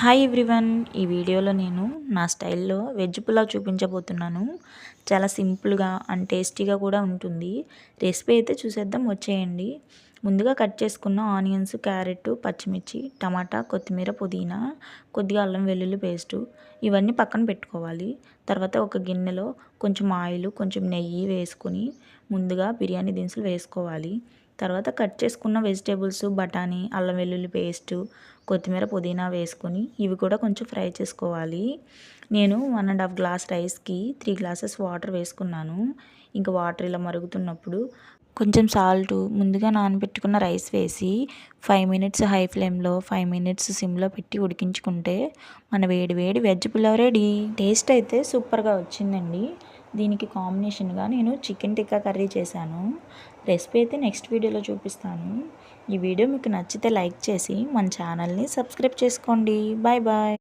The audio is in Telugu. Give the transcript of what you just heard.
Hi everyone. ఈ వీడియోలో నేను నా స్టైల్‌లో వెజ్ పులావ్ చూపించబోతున్నాను. చాలా సింపుల్‌గా అండ్ టేస్టీగా కూడా ఉంటుంది. రెసిపీ అయితే చూసేద్దాం, వచ్చేయండి. ముందుగా కట్ చేసుకున్న ఆనియన్స్, క్యారెట్, పచ్చిమిర్చి, టమాటా, కొత్తిమీర, పుదీనా, కొద్దిగా అల్లం వెల్లుల్లి పేస్టు ఇవన్నీ పక్కన పెట్టుకోవాలి. తర్వాత ఒక గిన్నెలో కొంచెం ఆయిల్, కొంచెం నెయ్యి వేసుకొని ముందుగా బిర్యానీ దినుసులు వేసుకోవాలి. తర్వాత కట్ చేసుకున్న వెజిటేబుల్స్, బఠానీ, అల్లం వెల్లుల్లి పేస్టు, కొత్తిమీర, పుదీనా వేసుకొని ఇవి కూడా కొంచెం ఫ్రై చేసుకోవాలి. నేను 1½ గ్లాస్ రైస్కి 3 గ్లాసెస్ వాటర్ వేసుకున్నాను. ఇంకా వాటర్ ఇలా మరుగుతున్నప్పుడు కొంచెం సాల్టు, ముందుగా నానబెట్టుకున్న రైస్ వేసి 5 మినిట్స్ హై ఫ్లేమ్లో, 5 మినిట్స్ సిమ్లో పెట్టి ఉడికించుకుంటే మన వేడి వేడి వెజ్ పులావ్ రెడీ. టేస్ట్ అయితే సూపర్గా వచ్చిందండి. దీనికి కాంబినేషన్గా నేను చికెన్ టిక్కా కర్రీ చేశాను. రెసిపీ అయితే నెక్స్ట్ వీడియోలో చూపిస్తాను. ఈ వీడియో మీకు నచ్చితే లైక్ చేసి మన ఛానల్ని సబ్స్క్రైబ్ చేసుకోండి. Bye bye.